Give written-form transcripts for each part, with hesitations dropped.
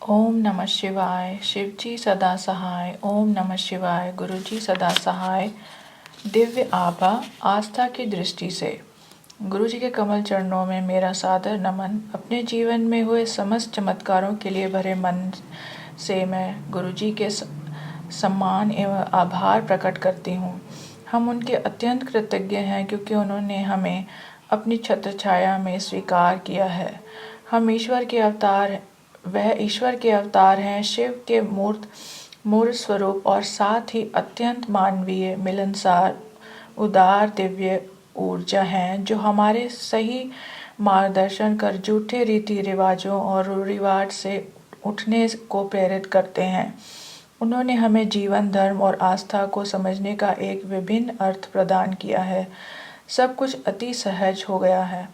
ओम नमः शिवाय। शिव जी सदा सहाय। ओम नमः शिवाय। गुरु जी सदा सहाय। दिव्य आभा आस्था की दृष्टि से गुरु जी के कमल चरणों में मेरा सादर नमन। अपने जीवन में हुए समस्त चमत्कारों के लिए भरे मन से मैं गुरु जी के सम्मान एवं आभार प्रकट करती हूँ। हम उनके अत्यंत कृतज्ञ हैं क्योंकि उन्होंने हमें अपनी छत्र छाया में स्वीकार किया है। हम वह ईश्वर के अवतार हैं, शिव के मूर्त स्वरूप और साथ ही अत्यंत मानवीय, मिलनसार, उदार दिव्य ऊर्जा हैं जो हमारे सही मार्गदर्शन कर झूठे रीति रिवाजों और रूढ़िवाद से उठने को प्रेरित करते हैं। उन्होंने हमें जीवन, धर्म और आस्था को समझने का एक विभिन्न अर्थ प्रदान किया है। सब कुछ अति सहज हो गया है।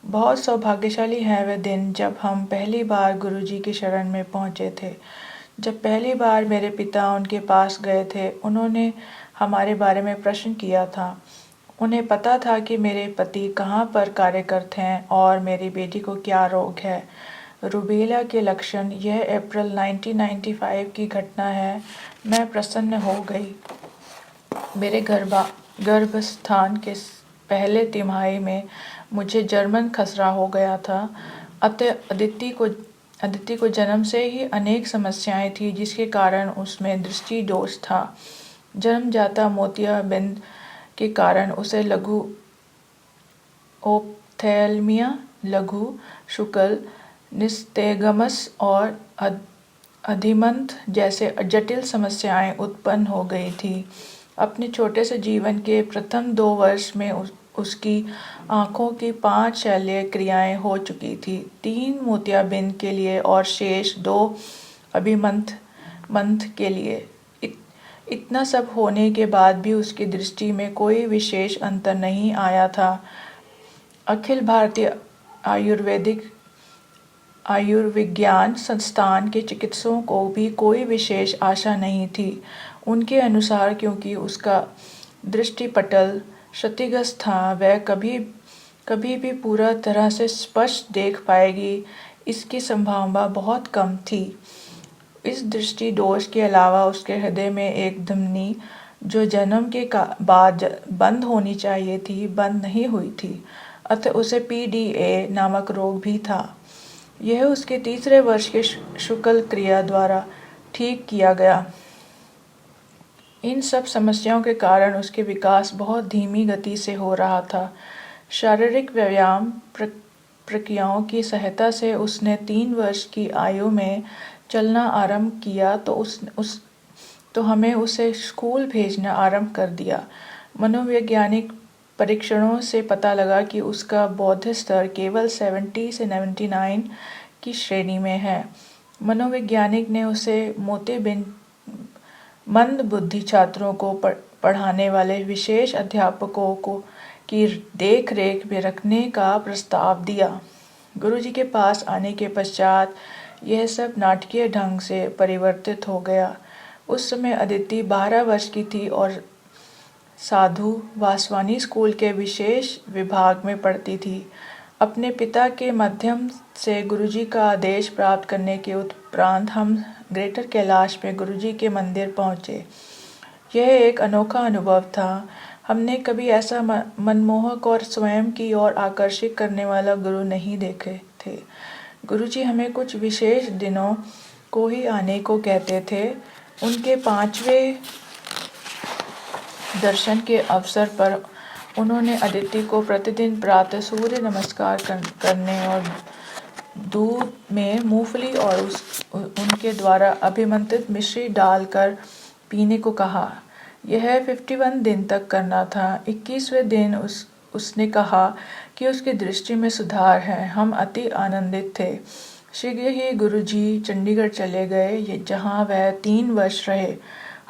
बहुत सौभाग्यशाली है वह दिन जब हम पहली बार गुरु जी की शरण में पहुँचे थे। जब पहली बार मेरे पिता उनके पास गए थे, उन्होंने हमारे बारे में प्रश्न किया था। उन्हें पता था कि मेरे पति कहाँ पर कार्यरत हैं और मेरी बेटी को क्या रोग है। रूबेला के लक्षण। यह अप्रैल 1995 की घटना है। मैं प्रसन्न हो गई। मेरे गर्भस्थान के पहले तिमाही में मुझे जर्मन खसरा हो गया था। अतः अदिति को जन्म से ही अनेक समस्याएं थी जिसके कारण उसमें दृष्टि दोष था। जन्मजाता मोतियाबिंद के कारण उसे लघु ओप्थेल्मिया, लघु शुक्ल, निस्तेगमस और अधिमंत जैसे जटिल समस्याएं उत्पन्न हो गई थी। अपने छोटे से जीवन के प्रथम 2 वर्ष में उसकी आँखों की 5 शल्य क्रियाएं हो चुकी थी, 3 मोतियाबिंद के लिए और शेष 2 अभिमंथ के लिए। इतना सब होने के बाद भी उसकी दृष्टि में कोई विशेष अंतर नहीं आया था। अखिल भारतीय आयुर्विज्ञान संस्थान के चिकित्सकों को भी कोई विशेष आशा नहीं थी। उनके अनुसार क्योंकि उसका दृष्टिपटल क्षतिग्रस्त था, वह कभी भी पूरा तरह से स्पष्ट देख पाएगी, इसकी संभावना बहुत कम थी। इस दृष्टि दोष के अलावा उसके हृदय में एक धमनी जो जन्म के बाद बंद होनी चाहिए थी, बंद नहीं हुई थी। अतः उसे PDA नामक रोग भी था। यह उसके तीसरे वर्ष के शुक्ल क्रिया द्वारा ठीक किया गया। इन सब समस्याओं के कारण उसके विकास बहुत धीमी गति से हो रहा था। शारीरिक व्यायाम प्रक्रियाओं की सहायता से उसने 3 वर्ष की आयु में चलना आरंभ किया तो हमें उसे स्कूल भेजना आरंभ कर दिया। मनोवैज्ञानिक परीक्षणों से पता लगा कि उसका बौद्ध स्तर केवल 70 से 99 की श्रेणी में है। मनोवैज्ञानिक ने उसे मोतियाबिंद मंद बुद्धि छात्रों को पढ़ाने वाले विशेष अध्यापकों की देख रेख में रखने का प्रस्ताव दिया। गुरुजी के पास आने के पश्चात यह सब नाटकीय ढंग से परिवर्तित हो गया। उस समय अदिति 12 वर्ष की थी और साधु वासवानी स्कूल के विशेष विभाग में पढ़ती थी। अपने पिता के माध्यम से गुरुजी का आदेश प्राप्त करने के उपरांत हम ग्रेटर कैलाश में गुरुजी के मंदिर पहुँचे। यह एक अनोखा अनुभव था। हमने कभी ऐसा मनमोहक और स्वयं की ओर आकर्षित करने वाला गुरु नहीं देखे थे। गुरुजी हमें कुछ विशेष दिनों को ही आने को कहते थे। उनके 5वें दर्शन के अवसर पर उन्होंने अदिति को प्रतिदिन प्रातः सूर्य नमस्कार करने और दूध में मूंगफली और उनके द्वारा अभिमंत्रित मिश्री डालकर पीने को कहा। यह 51 दिन तक करना था। 21वें दिन उसने कहा कि उसकी दृष्टि में सुधार है। हम अति आनंदित थे। शीघ्र ही गुरुजी चंडीगढ़ चले गए, जहाँ वह 3 वर्ष रहे।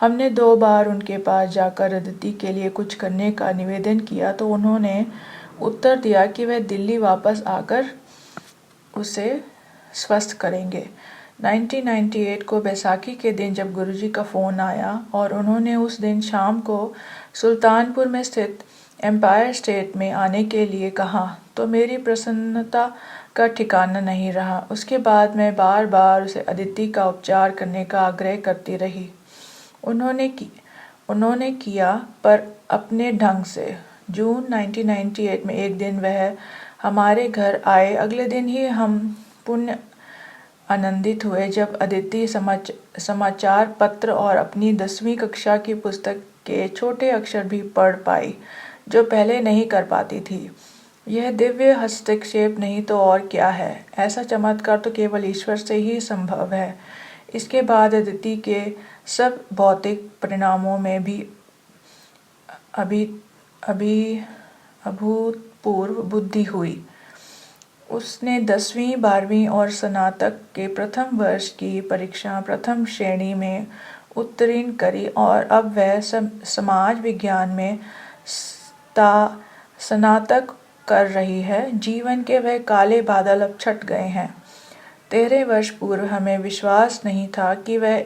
हमने 2 बार उनके पास जाकर अदिति के लिए कुछ करने का निवेदन किया तो उन्होंने उत्तर दिया कि वह दिल्ली वापस आकर उसे स्वस्थ करेंगे। 1998 को बैसाखी के दिन जब गुरुजी का फ़ोन आया और उन्होंने उस दिन शाम को सुल्तानपुर में स्थित एम्पायर स्टेट में आने के लिए कहा तो मेरी प्रसन्नता का ठिकाना नहीं रहा। उसके बाद मैं बार बार उसे अदिति का उपचार करने का आग्रह करती रही। उन्होंने किया, पर अपने ढंग से। जून 1998 में एक दिन वह हमारे घर आए। अगले दिन ही हम पुण्य आनंदित हुए जब अदिति समाचार पत्र और अपनी 10वीं कक्षा की पुस्तक के छोटे अक्षर भी पढ़ पाई, जो पहले नहीं कर पाती थी। यह दिव्य हस्तक्षेप नहीं तो और क्या है। ऐसा चमत्कार तो केवल ईश्वर से ही संभव है। इसके बाद अदिति के सब भौतिक परिणामों में भी अभूतपूर्व वृद्धि हुई। उसने 10वीं 12वीं और स्नातक के प्रथम वर्ष की परीक्षा प्रथम श्रेणी में उत्तीर्ण करी और अब वह समाज विज्ञान में स्नातक कर रही है। जीवन के वह काले बादल अब छट गए हैं। 13 वर्ष पूर्व हमें विश्वास नहीं था कि वह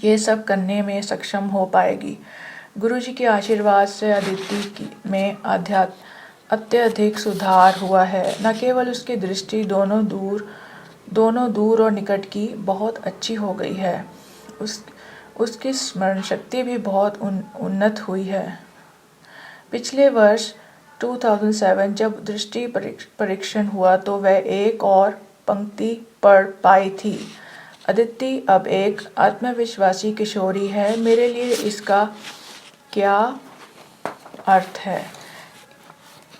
ये सब करने में सक्षम हो पाएगी। गुरुजी के आशीर्वाद से अदिति में अत्यधिक सुधार हुआ है। न केवल उसकी दृष्टि दोनों दूर और निकट की बहुत अच्छी हो गई है, उसकी स्मरण शक्ति भी बहुत उन्नत हुई है। पिछले वर्ष 2007 जब दृष्टि परीक्षण हुआ तो वह एक और पंक्ति पढ़ पाई थी। अदिति अब एक आत्मविश्वासी किशोरी है। मेरे लिए इसका क्या अर्थ है?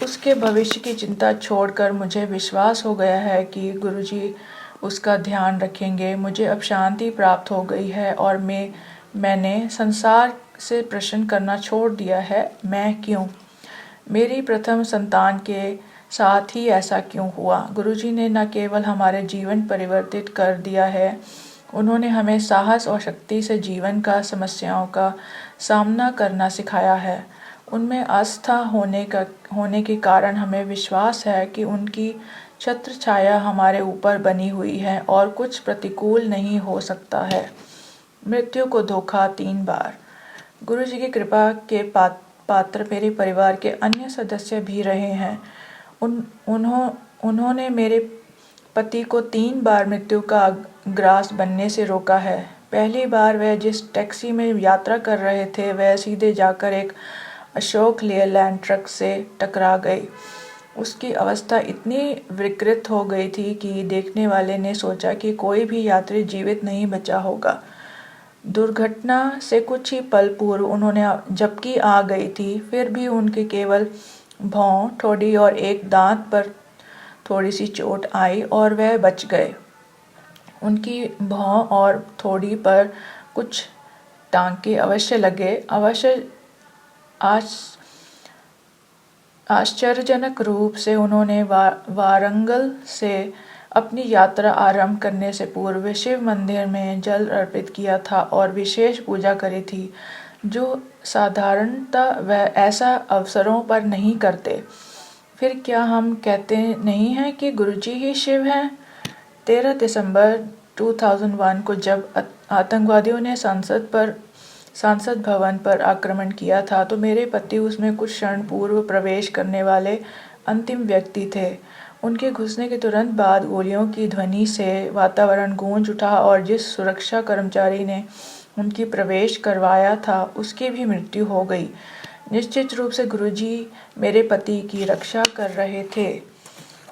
उसके भविष्य की चिंता छोड़कर मुझे विश्वास हो गया है कि गुरुजी उसका ध्यान रखेंगे। मुझे अब शांति प्राप्त हो गई है और मैंने संसार से प्रश्न करना छोड़ दिया है। मैं क्यों? मेरी प्रथम संतान के साथ ही ऐसा क्यों हुआ? गुरुजी ने न केवल हमारे जीवन परिवर्तित कर दिया है, उन्होंने हमें साहस और शक्ति से जीवन का समस्याओं का सामना करना सिखाया है। उनमें आस्था होने के कारण हमें विश्वास है कि उनकी छत्र छाया हमारे ऊपर बनी हुई है और कुछ प्रतिकूल नहीं हो सकता है। मृत्यु को धोखा 3 बार। गुरुजी की कृपा के पात्र मेरे परिवार के अन्य सदस्य भी रहे हैं। उन्होंने मेरे पति को 3 बार मृत्यु का ग्रास बनने से रोका है। पहली बार वह जिस टैक्सी में यात्रा कर रहे थे वह सीधे जाकर एक अशोक लेलैंड ट्रक से टकरा गई। उसकी अवस्था इतनी विकृत हो गई थी कि देखने वाले ने सोचा कि कोई भी यात्री जीवित नहीं बचा होगा। दुर्घटना से कुछ ही पल पूर्व उन्होंने झपकी आ गई थी, फिर भी उनके केवल भौं, ठोड़ी और एक दांत पर थोड़ी सी चोट आई और वह बच गए। उनकी भौं और थोड़ी पर कुछ टांके अवश्य लगे। आश्चर्यजनक रूप से उन्होंने वारंगल से अपनी यात्रा आरंभ करने से पूर्व शिव मंदिर में जल अर्पित किया था और विशेष पूजा करी थी, जो साधारणतः वह ऐसा अवसरों पर नहीं करते। फिर क्या हम कहते नहीं हैं कि गुरुजी ही शिव हैं? 13 दिसंबर 2001 को जब आतंकवादियों ने संसद भवन पर आक्रमण किया था तो मेरे पति उसमें कुछ क्षण पूर्व प्रवेश करने वाले अंतिम व्यक्ति थे। उनके घुसने के तुरंत बाद गोलियों की ध्वनि से वातावरण गूंज उठा और जिस सुरक्षा कर्मचारी ने उनकी प्रवेश करवाया था उसकी भी मृत्यु हो गई। निश्चित रूप से गुरुजी मेरे पति की रक्षा कर रहे थे।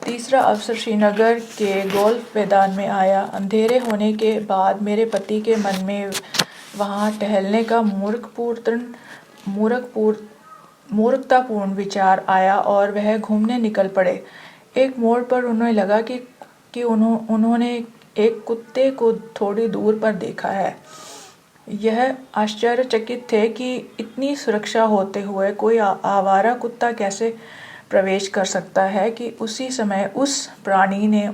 तीसरा अवसर श्रीनगर के गोल्फ मैदान में आया। अंधेरे होने के बाद मेरे पति के मन में वहां टहलने का मूर्खतापूर्ण विचार आया और वह घूमने निकल पड़े। एक मोड़ पर उन्हें लगा कि उन्होंने एक कुत्ते को थोड़ी दूर पर देखा है। यह आश्चर्यचकित थे कि इतनी सुरक्षा होते हुए कोई आवारा कुत्ता कैसे प्रवेश कर सकता है कि उसी समय उस प्राणी ने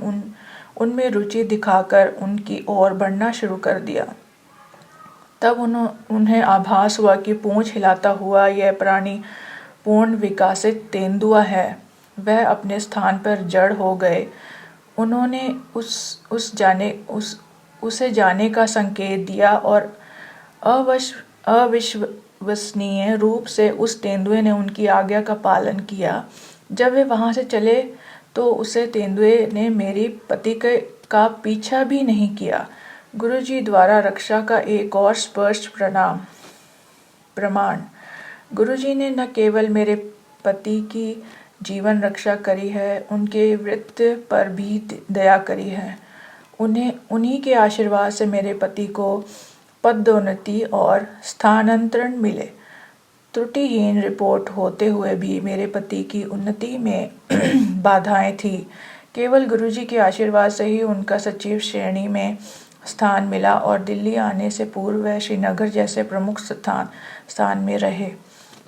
उनमें रुचि दिखाकर उनकी ओर बढ़ना शुरू कर दिया। तब उन्हें आभास हुआ कि पूंछ हिलाता हुआ यह प्राणी पूर्ण विकसित तेंदुआ है। वह अपने स्थान पर जड़ हो गए। उन्होंने उसे जाने का संकेत दिया और अविश्वसनीय रूप से उस तेंदुए ने उनकी आज्ञा का पालन किया। जब वे वहां से चले तो उसे तेंदुए ने मेरे पति का पीछा भी नहीं किया। गुरुजी द्वारा रक्षा का एक और स्पष्ट प्रमाण। गुरुजी ने न केवल मेरे पति की जीवन रक्षा करी है, उनके वृत्ति पर भी दया करी है। उन्हीं के आशीर्वाद से मेरे पति को पदोन्नति और स्थानांतरण मिले। त्रुटिहीन रिपोर्ट होते हुए भी मेरे पति की उन्नति में बाधाएं थी। केवल गुरुजी के आशीर्वाद से ही उनका सचिव श्रेणी में स्थान मिला और दिल्ली आने से पूर्व वह श्रीनगर जैसे प्रमुख स्थान में रहे।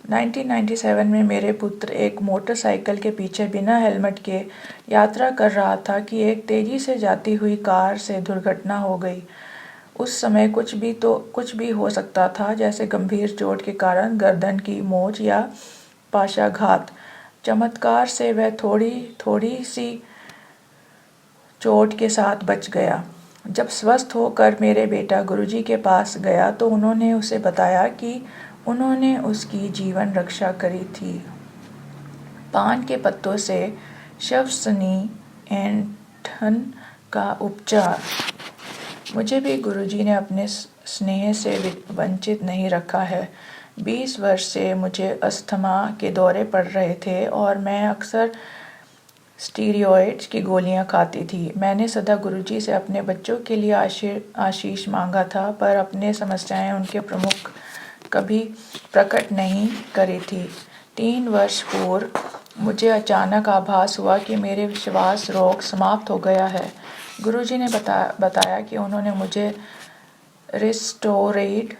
1997 में मेरे पुत्र एक मोटरसाइकिल के पीछे बिना हेलमेट के यात्रा कर रहा था कि एक तेजी से जाती हुई कार से दुर्घटना हो गई। उस समय कुछ भी हो सकता था, जैसे गंभीर चोट के कारण गर्दन की मोच या पाशाघात। चमत्कार से वह थोड़ी सी चोट के साथ बच गया। जब स्वस्थ होकर मेरे बेटा गुरुजी के पास गया तो उन्होंने उसे बताया कि उन्होंने उसकी जीवन रक्षा करी थी। पान के पत्तों से शवसनी ऐंठन का उपचार। मुझे भी गुरुजी ने अपने स्नेह से वंचित नहीं रखा है। 20 वर्ष से मुझे अस्थमा के दौरे पड़ रहे थे और मैं अक्सर स्टीरॉयड्स की गोलियां खाती थी। मैंने सदा गुरुजी से अपने बच्चों के लिए आशीष मांगा था, पर अपने समस्याएं उनके प्रमुख कभी प्रकट नहीं करी थी। 3 वर्ष पूर्व मुझे अचानक आभास हुआ कि मेरे विश्वास रोग समाप्त हो गया है। गुरुजी ने बताया कि उन्होंने मुझे रिस्टोरेड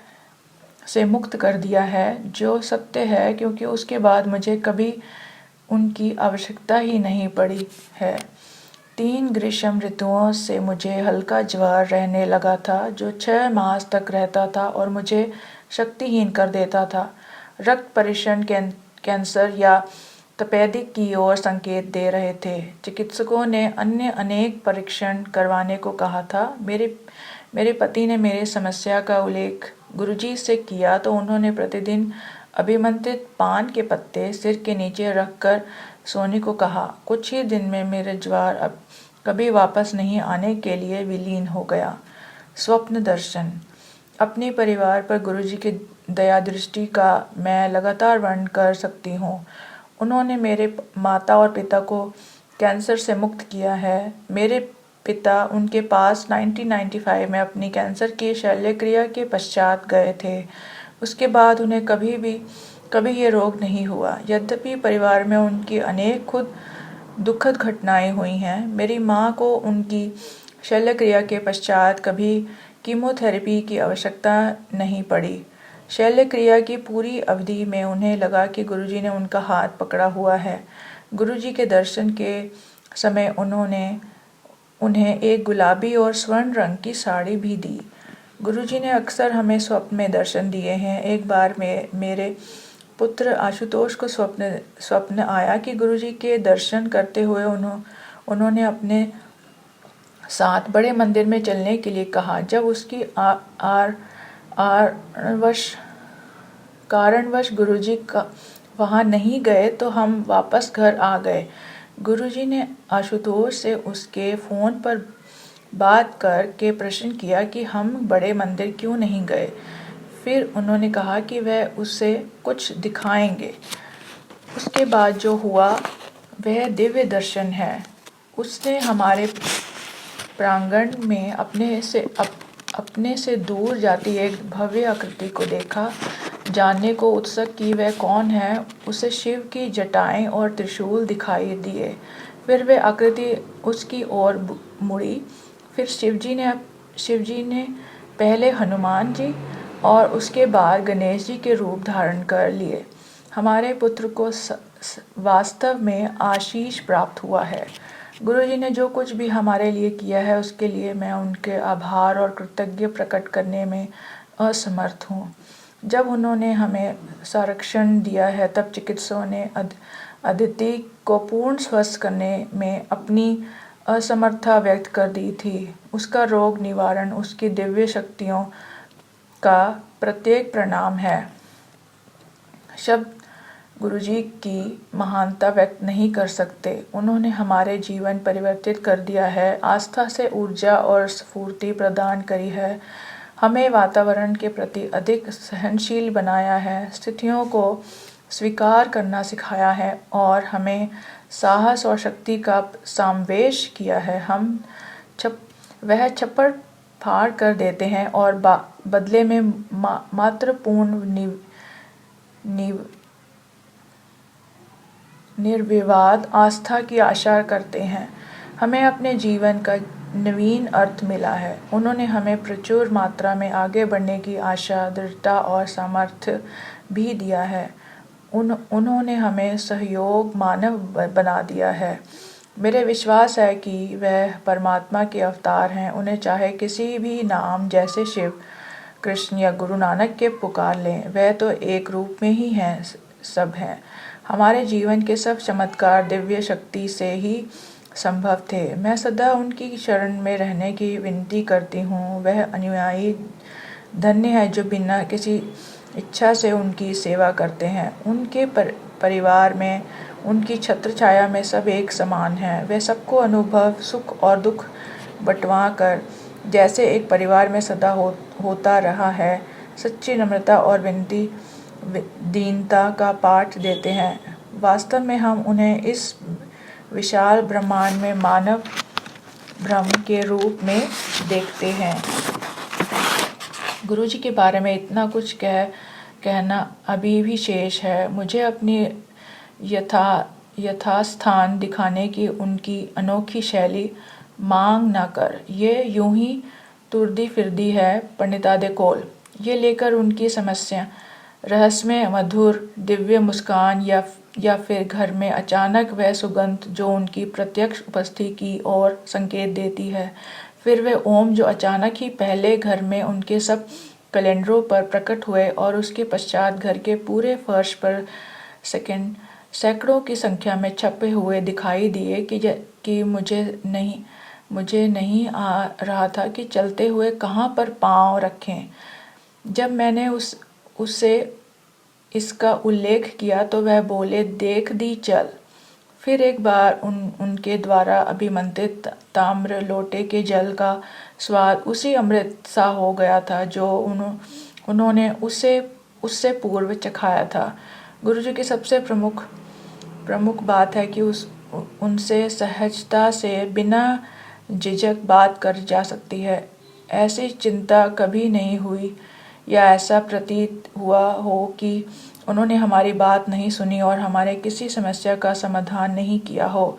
से मुक्त कर दिया है, जो सत्य है क्योंकि उसके बाद मुझे कभी उनकी आवश्यकता ही नहीं पड़ी है। 3 ग्रीष्म ऋतुओं से मुझे हल्का ज्वर रहने लगा था, जो 6 मास तक रहता था और मुझे शक्तिहीन कर देता था। रक्त परीक्षण कैंसर या तपेदिक की ओर संकेत दे रहे थे। चिकित्सकों ने अन्य अनेक परीक्षण करवाने को कहा था। मेरे पति ने मेरी समस्या का उल्लेख गुरुजी से किया तो उन्होंने प्रतिदिन अभिमंत्रित पान के पत्ते सिर के नीचे रखकर सोने को कहा। कुछ ही दिन में मेरे ज्वर अब कभी वापस नहीं आने के लिए विलीन हो गया। स्वप्न दर्शन। अपने परिवार पर गुरुजी की दया दृष्टि का मैं लगातार वर्णन कर सकती हूँ। उन्होंने मेरे माता और पिता को कैंसर से मुक्त किया है। मेरे पिता उनके पास 1995 में अपनी कैंसर की शल्यक्रिया के पश्चात गए थे। उसके बाद उन्हें कभी ये रोग नहीं हुआ। यद्यपि परिवार में उनकी अनेक दुखद घटनाएं हुई हैं। मेरी माँ को उनकी शल्यक्रिया के पश्चात कभी कीमोथेरेपी की आवश्यकता नहीं पड़ी। शल्यक्रिया की पूरी अवधि में उन्हें लगा कि गुरुजी ने उनका हाथ पकड़ा हुआ है। गुरुजी के दर्शन के समय उन्होंने उन्हें एक गुलाबी और स्वर्ण रंग की साड़ी भी दी। गुरुजी ने अक्सर हमें स्वप्न में दर्शन दिए हैं। एक बार मेरे पुत्र आशुतोष को स्वप्न आया कि गुरुजी के दर्शन करते हुए उन्होंने अपने साथ बड़े मंदिर में चलने के लिए कहा। जब उसकी कारणवश गुरुजी वहाँ नहीं गए तो हम वापस घर आ गए। गुरुजी ने आशुतोष से उसके फ़ोन पर बात करके प्रश्न किया कि हम बड़े मंदिर क्यों नहीं गए। फिर उन्होंने कहा कि वह उसे कुछ दिखाएंगे। उसके बाद जो हुआ वह दिव्य दर्शन है। उसने हमारे प्रांगण में अपने से दूर जाती एक भव्य आकृति को देखा। जानने को उत्सुक कि वह कौन है, उसे शिव की जटाएं और त्रिशूल दिखाई दिए। फिर वह आकृति उसकी ओर मुड़ी। फिर शिवजी ने पहले हनुमान जी और उसके बाद गणेश जी के रूप धारण कर लिए। हमारे पुत्र को वास्तव में आशीष प्राप्त हुआ है। गुरुजी ने जो कुछ भी हमारे लिए किया है उसके लिए मैं उनके आभार और कृतज्ञ प्रकट करने में असमर्थ हूँ। जब उन्होंने हमें संरक्षण दिया है तब चिकित्सकों ने अदिति को पूर्ण स्वस्थ करने में अपनी असमर्थता व्यक्त कर दी थी। उसका रोग निवारण उसकी दिव्य शक्तियों का प्रत्येक परिणाम है। शब्द गुरुजी की महानता व्यक्त नहीं कर सकते। उन्होंने हमारे जीवन परिवर्तित कर दिया है, आस्था से ऊर्जा और स्फूर्ति प्रदान करी है, हमें वातावरण के प्रति अधिक सहनशील बनाया है, स्थितियों को स्वीकार करना सिखाया है और हमें साहस और शक्ति का समावेश किया है। वह छप्पर फाड़ कर देते हैं और बदले में मात्र पूर्ण निर्विवाद आस्था की आशा करते हैं। हमें अपने जीवन का नवीन अर्थ मिला है। उन्होंने हमें प्रचुर मात्रा में आगे बढ़ने की आशा, दृढ़ता और सामर्थ्य भी दिया है। उन्होंने हमें सहयोग मानव बना दिया है। मेरे विश्वास है कि वह परमात्मा के अवतार हैं। उन्हें चाहे किसी भी नाम जैसे शिव, कृष्ण या गुरु नानक के पुकार लें, वह तो एक रूप में ही हैं, सब हैं। हमारे जीवन के सब चमत्कार दिव्य शक्ति से ही संभव थे। मैं सदा उनकी शरण में रहने की विनती करती हूँ। वह अनुयायी धन्य है जो बिना किसी इच्छा से उनकी सेवा करते हैं। उनके परिवार में, उनकी छत्र छाया में सब एक समान हैं। वे सबको अनुभव, सुख और दुख बंटवा कर जैसे एक परिवार में सदा होता रहा है, सच्ची नम्रता और दीनता का पाठ देते हैं। वास्तव में हम उन्हें इस विशाल ब्रह्मांड में मानव ब्रह्म के रूप में देखते हैं। गुरुजी के बारे में इतना कुछ कहना अभी भी शेष है। मुझे अपनी यथास्थान दिखाने की उनकी अनोखी शैली मांग न कर, ये यूं ही तुरदी फिरदी है पंडितादे कोल। ये लेकर उनकी समस्या रहस्यमय मधुर दिव्य मुस्कान या फिर घर में अचानक वह सुगंध जो उनकी प्रत्यक्ष उपस्थिति की ओर संकेत देती है। फिर वे ओम जो अचानक ही पहले घर में उनके सब कैलेंडरों पर प्रकट हुए और उसके पश्चात घर के पूरे फर्श पर सैकड़ों की संख्या में छपे हुए दिखाई दिए कि मुझे नहीं आ रहा था कि चलते हुए कहाँ पर पाँव रखें। जब मैंने उससे इसका उल्लेख किया तो वह बोले, देख दी चल। फिर एक बार उनके द्वारा अभिमंत्रित ताम्र लोटे के जल का स्वाद उसी अमृत सा हो गया था जो उन्होंने उससे पूर्व चखाया था। गुरुजी की सबसे प्रमुख बात है कि उनसे सहजता से बिना झिझक बात कर जा सकती है। ऐसी चिंता कभी नहीं हुई या ऐसा प्रतीत हुआ हो कि उन्होंने हमारी बात नहीं सुनी और हमारे किसी समस्या का समाधान नहीं किया हो।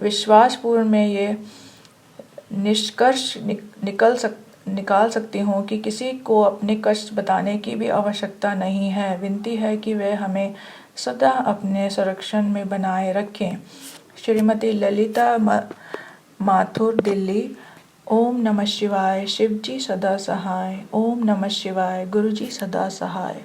विश्वासपूर्ण में ये निष्कर्ष निकाल सकती हूँ कि किसी को अपने कष्ट बताने की भी आवश्यकता नहीं है। विनती है कि वे हमें सदा अपने संरक्षण में बनाए रखें। श्रीमती ललिता माथुर, दिल्ली। ओम नमः शिवाय। शिवजी सदा सहाय। ओम नमः शिवाय। गुरुजी सदा सहाय।